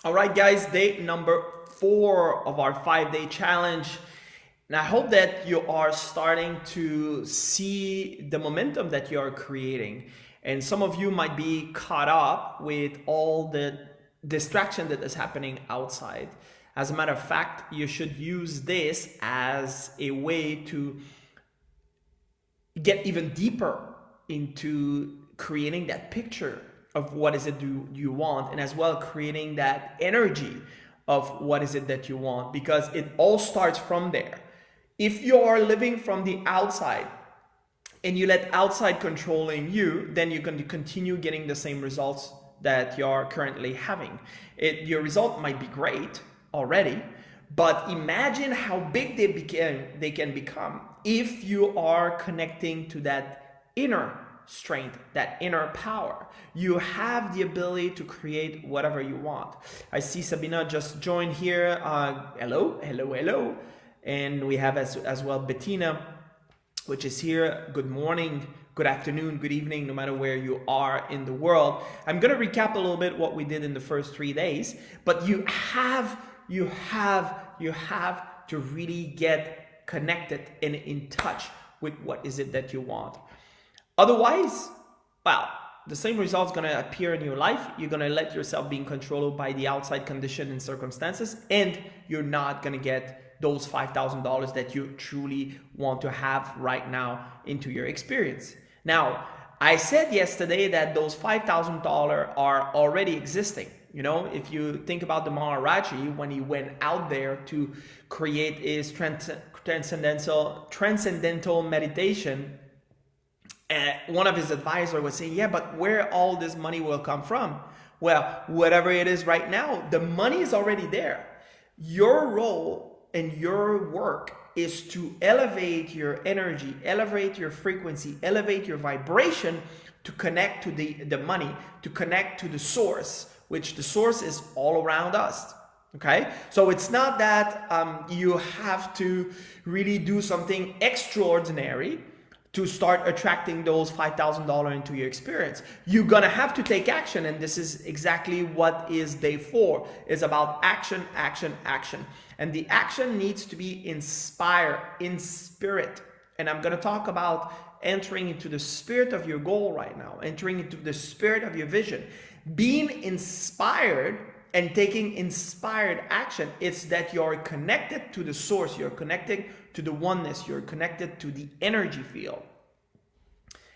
All right, guys, day number 4 of our 5-day challenge. And I hope that you are starting to see the momentum that you are creating. And some of you might be caught up with all the distraction that is happening outside. As a matter of fact, you should use this as a way to get even deeper into creating that picture of what is it you want, and as well creating that energy of what is it that you want, because it all starts from there. If you are living from the outside and you let outside controlling you, then you're going to continue getting the same results that you're currently having. Your result might be great already, but imagine how big they can become if you are connecting to that inner strength, that inner power. You have the ability to create whatever you want. I see Sabina just joined here. Hello, hello, hello. And we have as well Bettina, which is here. Good morning, good afternoon, good evening, no matter where you are in the world. I'm going to recap a little bit what we did in the first 3 days, but you have to really get connected and in touch with what is it that you want. Otherwise, well, the same result's going to appear in your life. You're going to let yourself be controlled by the outside condition and circumstances, and you're not going to get those $5,000 that you truly want to have right now into your experience. Now, I said yesterday that those $5,000 are already existing. You know, if you think about the Maharaji, when he went out there to create his transcendental meditation, one of his advisors was saying, yeah, but where all this money will come from? Well, whatever it is right now, the money is already there. Your role and your work is to elevate your energy, elevate your frequency, elevate your vibration to connect to the money, to connect to the source, which the source is all around us. Okay, so it's not that you have to really do something extraordinary to start attracting those $5,000 into your experience. You're gonna have to take action, and this is exactly what is day 4. It's about action, action, action. And the action needs to be inspired, in spirit. And I'm gonna talk about entering into the spirit of your goal right now, entering into the spirit of your vision. Being inspired and taking inspired action, it's that you're connected to the source, you're connected to the oneness, you're connected to the energy field.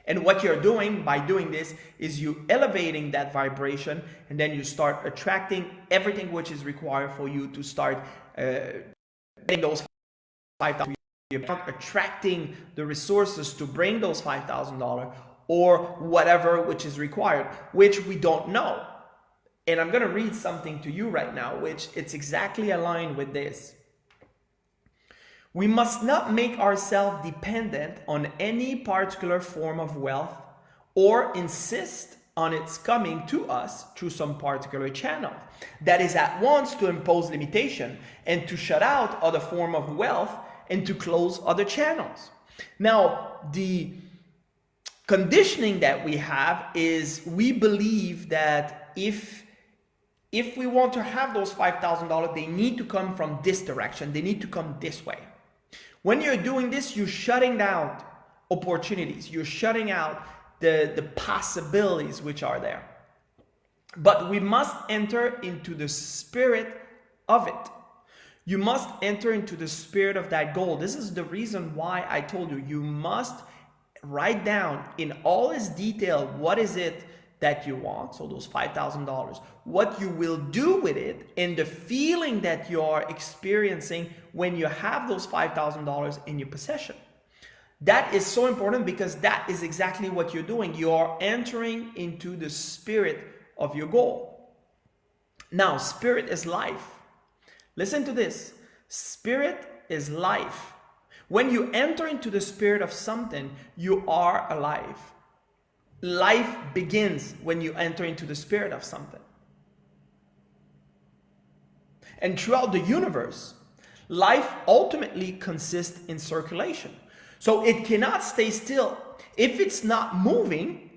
And what you're doing by doing this is you elevating that vibration, and then you start attracting everything which is required for you to start getting those $5,000. You're attracting the resources to bring those $5,000 or whatever which is required, which we don't know. And I'm going to read something to you right now, which it's exactly aligned with this. We must not make ourselves dependent on any particular form of wealth or insist on its coming to us through some particular channel. That is at once to impose limitation and to shut out other form of wealth and to close other channels. Now, the conditioning that we have is we believe that if we want to have those $5,000, they need to come from this direction. They need to come this way. When you're doing this, you're shutting down opportunities. You're shutting out the possibilities which are there. But we must enter into the spirit of it. You must enter into the spirit of that goal. This is the reason why I told you, you must write down in all its detail what is it that you want, so those $5,000, what you will do with it, and the feeling that you are experiencing when you have those $5,000 in your possession. That is so important, because that is exactly what you're doing. You are entering into the spirit of your goal. Now, spirit is life. Listen to this. Spirit is life. When you enter into the spirit of something, you are alive. Life begins when you enter into the spirit of something. And throughout the universe, life ultimately consists in circulation. So it cannot stay still. If it's not moving,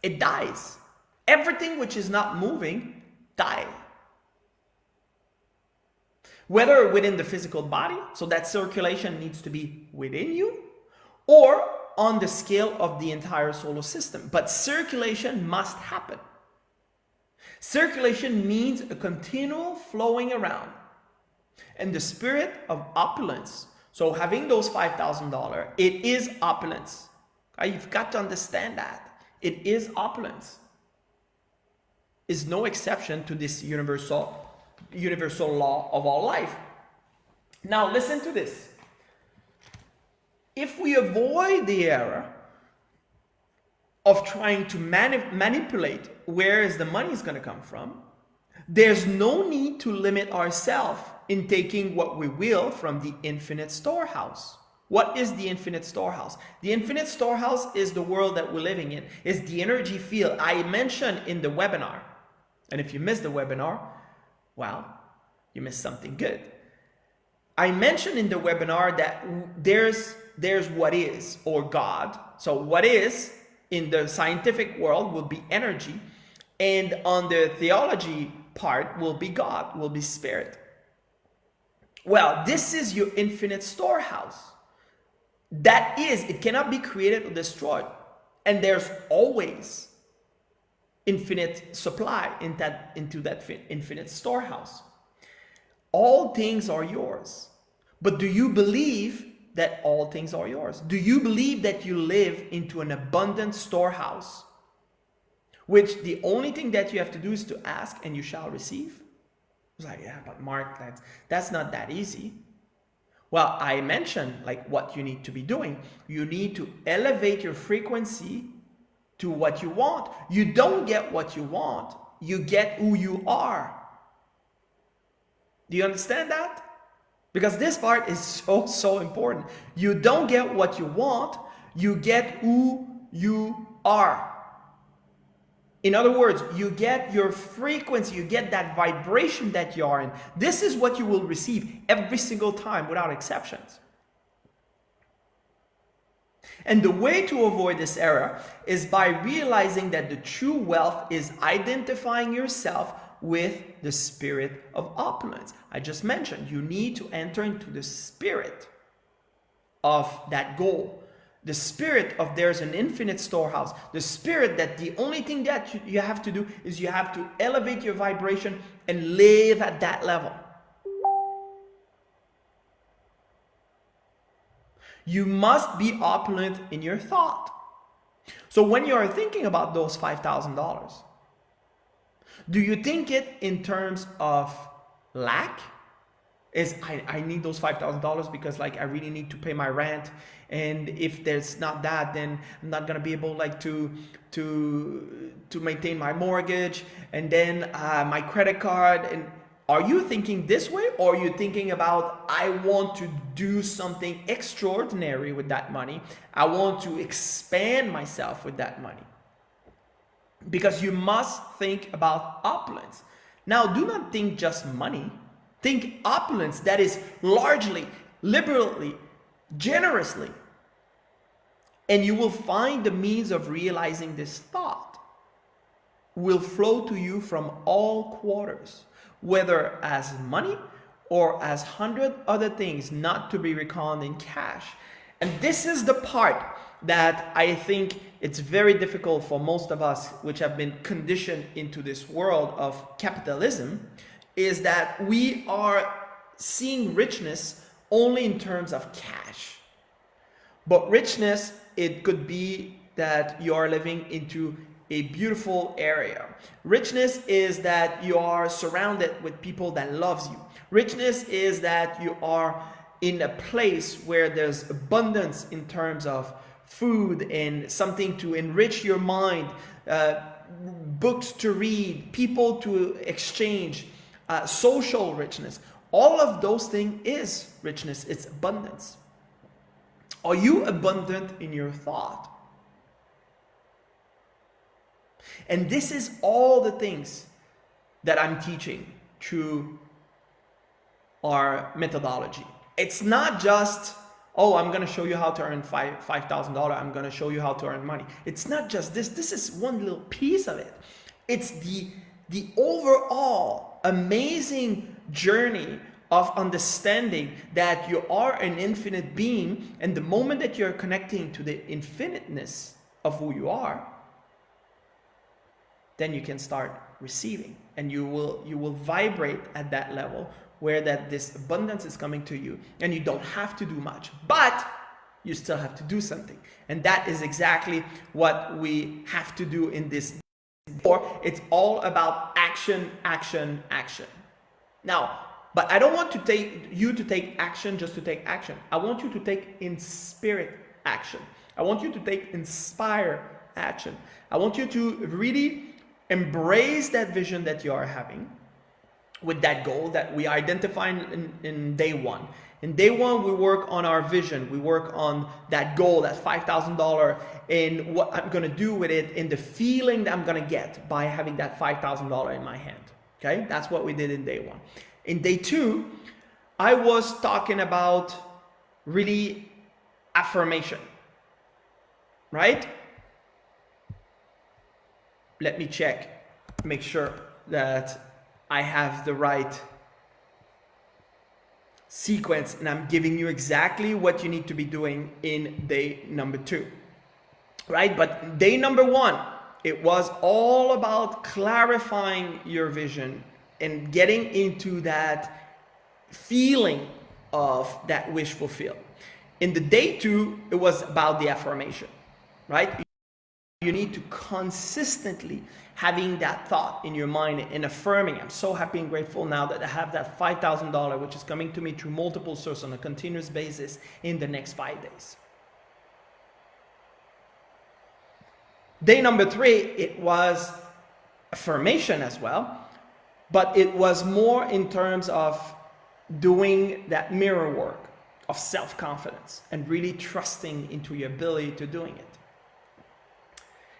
it dies. Everything which is not moving, dies. whether within the physical body, so that circulation needs to be within you, or on the scale of the entire solar system. But circulation must happen. Circulation means a continual flowing around. And the spirit of opulence, so having those $5,000, it is opulence. Okay? You've got to understand that. It is opulence. Is no exception to this universal law of all life. Now listen to this. If we avoid the error of trying to manipulate where is the money is going to come from, there's no need to limit ourselves in taking what we will from the infinite storehouse. What is the infinite storehouse? The infinite storehouse is the world that we're living in, is the energy field I mentioned in the webinar. And if you missed the webinar, well, you missed something good. I mentioned in the webinar that there's what is, or God. So what is in the scientific world will be energy, and on the theology part will be God, will be spirit. Well, this is your infinite storehouse. That is, it cannot be created or destroyed. And there's always infinite supply into that infinite storehouse. All things are yours. But do you believe that all things are yours? Do you believe that you live into an abundant storehouse, which the only thing that you have to do is to ask and you shall receive? I was like, yeah, but Mark, that's not that easy. Well, I mentioned like what you need to be doing. You need to elevate your frequency to what you want. You don't get what you want. You get who you are. Do you understand that? Because this part is so important. You don't get what you want. You get who you are. In other words, you get your frequency, you get that vibration that you are in. This is what you will receive every single time without exceptions. And the way to avoid this error is by realizing that the true wealth is identifying yourself with the spirit of opulence. I just mentioned you need to enter into the spirit of that goal. The spirit of there's an infinite storehouse. The spirit that the only thing that you have to do is you have to elevate your vibration and live at that level. You must be opulent in your thought. So when you are thinking about those $5,000, do you think it in terms of lack? Is I need those $5,000 because like I really need to pay my rent, and if there's not that, then I'm not gonna be able like to maintain my mortgage, and then my credit card. And are you thinking this way, or are you thinking about I want to do something extraordinary with that money? I want to expand myself with that money. Because you must think about opulence. Now, do not think just money. Think opulence that is largely, liberally, generously. And you will find the means of realizing this thought will flow to you from all quarters, whether as money or as 100 other things not to be reckoned in cash. And this is the part that I think it's very difficult for most of us, which have been conditioned into this world of capitalism, is that we are seeing richness only in terms of cash. But richness, it could be that you are living into a beautiful area. Richness is that you are surrounded with people that loves you. Richness is that you are in a place where there's abundance in terms of food and something to enrich your mind, books to read, people to exchange, social richness. All of those things is richness. It's abundance. Are you abundant in your thought? And this is all the things that I'm teaching through our methodology. It's not just, oh, I'm going to show you how to earn $5,000. I'm going to show you how to earn money. It's not just this. This is one little piece of it. It's the overall amazing journey of understanding that you are an infinite being, and the moment that you're connecting to the infiniteness of who you are, then you can start receiving, and you will vibrate at that level where this abundance is coming to you, and you don't have to do much, but you still have to do something. And that is exactly what we have to do in this. It's all about action, action, action. Now, but I don't want to take action just to take action. I want you to take in spirit action. I want you to take inspire action. I want you to really embrace that vision that you are having with that goal that we identify in day one. In day one, we work on our vision. We work on that goal, that $5,000, and what I'm going to do with it, and the feeling that I'm going to get by having that $5,000 in my hand. Okay, that's what we did in day one. In day two, I was talking about really affirmation, right? Let me check, make sure that I have the right sequence, and I'm giving you exactly what you need to be doing in day number two, right? But day number one, it was all about clarifying your vision and getting into that feeling of that wish fulfilled. In the day two, it was about the affirmation, right? You need to consistently having that thought in your mind and affirming, I'm so happy and grateful now that I have that $5,000, which is coming to me through multiple sources on a continuous basis in the next 5 days. Day number three, it was affirmation as well, but it was more in terms of doing that mirror work of self-confidence and really trusting into your ability to doing it.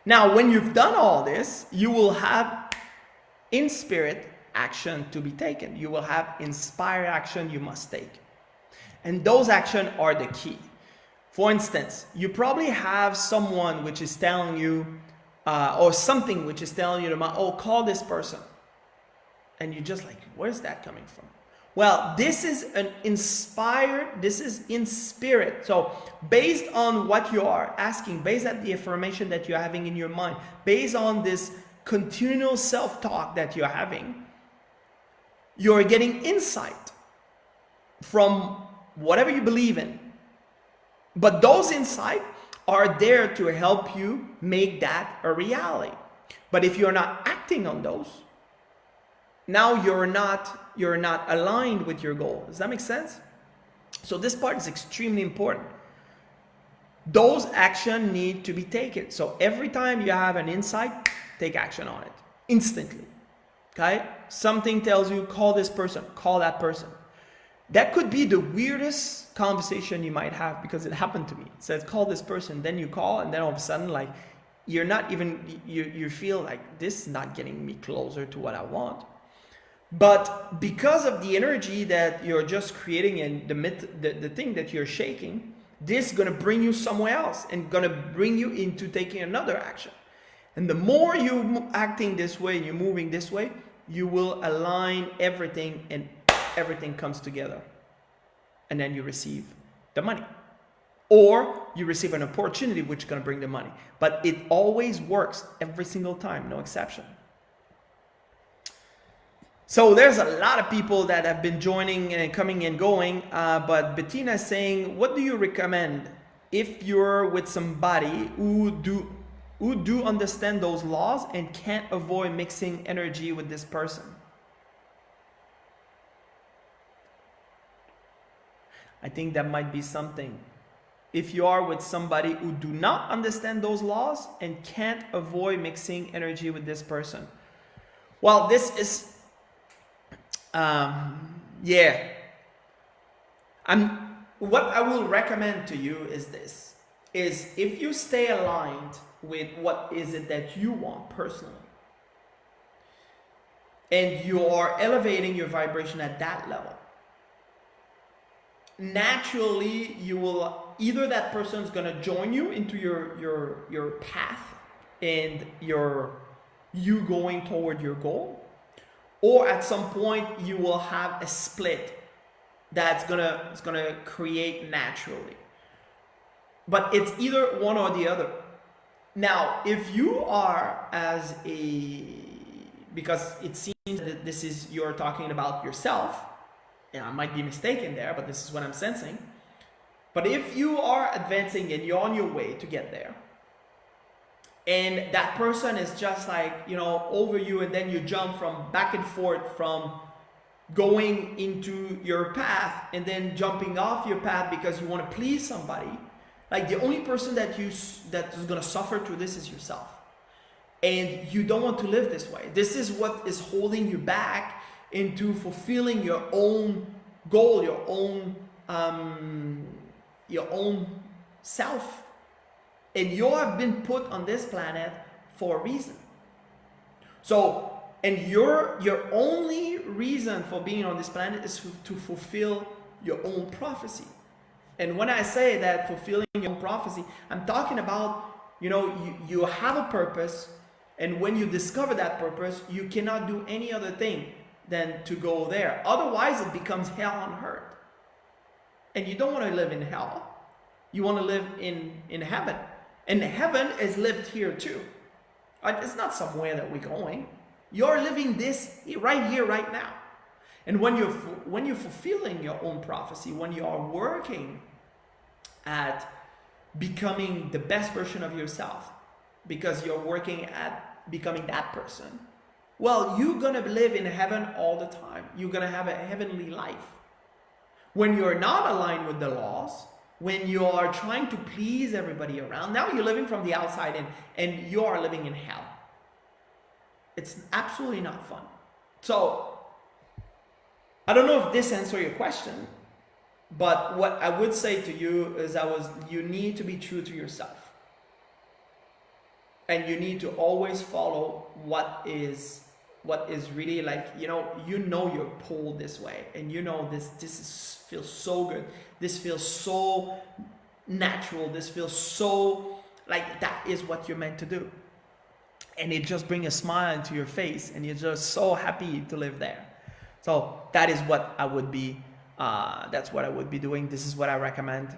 Now, when you've done all this, you will have in spirit action to be taken. You will have inspired action you must take. And those actions are the key. For instance, you probably have someone which is telling you, or something which is telling you, oh, call this person. And you're just like, where's that coming from? Well, this is this is in spirit. So based on what you are asking, based on the affirmation that you're having in your mind, based on this continual self-talk that you're having, you're getting insight from whatever you believe in. But those insights are there to help you make that a reality. But if you're not acting on those, now you're not aligned with your goal. Does that make sense? So this part is extremely important. Those actions need to be taken. So every time you have an insight, take action on it instantly. Okay? Something tells you, call this person, call that person. That could be the weirdest conversation you might have, because it happened to me. It says, call this person, then you call, and then all of a sudden, like, you're not even, you feel like this is not getting me closer to what I want. But because of the energy that you're just creating and the thing that you're shaking, this is going to bring you somewhere else and going to bring you into taking another action. And the more you're acting this way, you're moving this way, you will align everything and everything comes together. And then you receive the money. Or you receive an opportunity which is going to bring the money. But it always works every single time, no exception. So there's a lot of people that have been joining and coming and going, but Bettina is saying, what do you recommend if you're with somebody who do understand those laws and can't avoid mixing energy with this person? I think that might be something. If you are with somebody who do not understand those laws and can't avoid mixing energy with this person. Well, this is what I will recommend to you is this, is if you stay aligned with what is it that you want personally, and you are elevating your vibration at that level, naturally you will, either that person is going to join you into your path and you going toward your goal, or at some point you will have a split it's gonna create naturally. But it's either one or the other. Now, if you are as a, because it seems that this is, you're talking about yourself, and I might be mistaken there, but this is what I'm sensing. But if you are advancing and you're on your way to get there, and that person is just like, over you, and then you jump from back and forth from going into your path and then jumping off your path because you want to please somebody, like the only person that is going to suffer through this is yourself. And you don't want to live this way. This is what is holding you back into fulfilling your own goal, your own self. And you have been put on this planet for a reason. So, and your only reason for being on this planet is to fulfill your own prophecy. And when I say that fulfilling your own prophecy, I'm talking about, you have a purpose, and when you discover that purpose, you cannot do any other thing than to go there. Otherwise, it becomes hell on earth. And you don't want to live in hell. You want to live in heaven. And heaven is lived here too. It's not somewhere that we're going. You're living this right here, right now. And when you're fulfilling your own prophecy, when you are working at becoming the best version of yourself, because you're working at becoming that person, well, you're gonna live in heaven all the time. You're gonna have a heavenly life. When you're not aligned with the laws, when you are trying to please everybody around, now you're living from the outside in, and you are living in hell. It's absolutely not fun. So, I don't know if this answers your question, but what I would say to you is you need to be true to yourself. And you need to always follow what is really like, you're pulled this way, and this feels so good. This feels so natural. This feels so like that is what you're meant to do. And it just brings a smile into your face, and you're just so happy to live there. So that is what I would be, that's what I would be doing. This is what I recommend.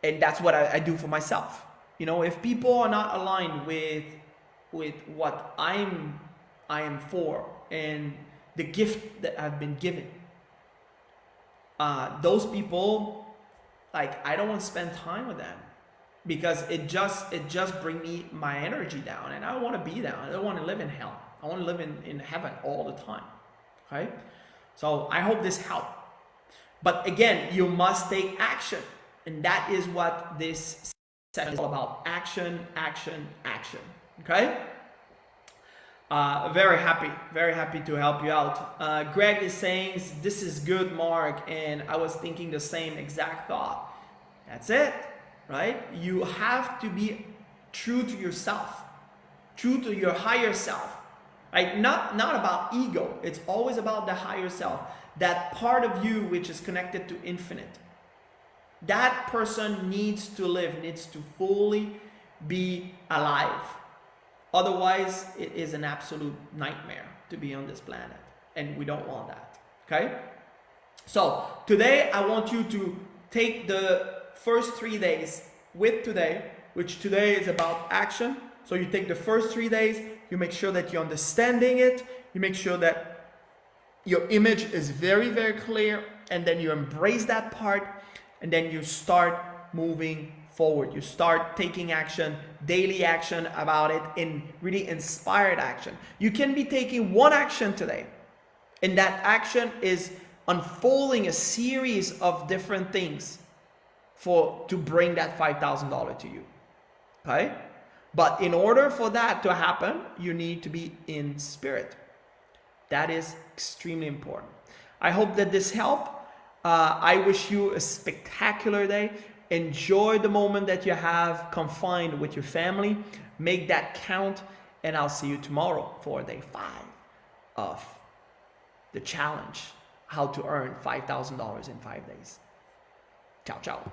And that's what I do for myself. If people are not aligned with what I am for, and the gift that I've been given, those people, like, I don't want to spend time with them, because it just bring me my energy down, and I don't want to be down. I don't want to live in hell. I want to live in heaven all the time. Okay? So I hope this helped. But again, you must take action. And that is what this session is all about. Action, action, action. Okay? Very happy to help you out. Greg is saying, this is good, Mark, and I was thinking the same exact thought. That's it, right? You have to be true to yourself, true to your higher self. Like, not about ego. It's always about the higher self, that part of you which is connected to infinite. That person needs to live, needs to fully be alive. Otherwise, it is an absolute nightmare to be on this planet, and we don't want that. Okay? So today I want you to take the first 3 days with today, which today is about action. So you take the first 3 days, you make sure that you're understanding it, you make sure that your image is very, very clear, and then you embrace that part, and then you start moving forward. You start taking action, daily action about it, in really inspired action. You can be taking one action today, and that action is unfolding a series of different things to bring that $5,000 to you. Okay? But in order for that to happen, you need to be in spirit. That is extremely important. I hope that this helped. I wish you a spectacular day. Enjoy the moment that you have confined with your family. Make that count. And I'll see you tomorrow for day 5 of the challenge, how to earn $5,000 in 5 days. Ciao, ciao.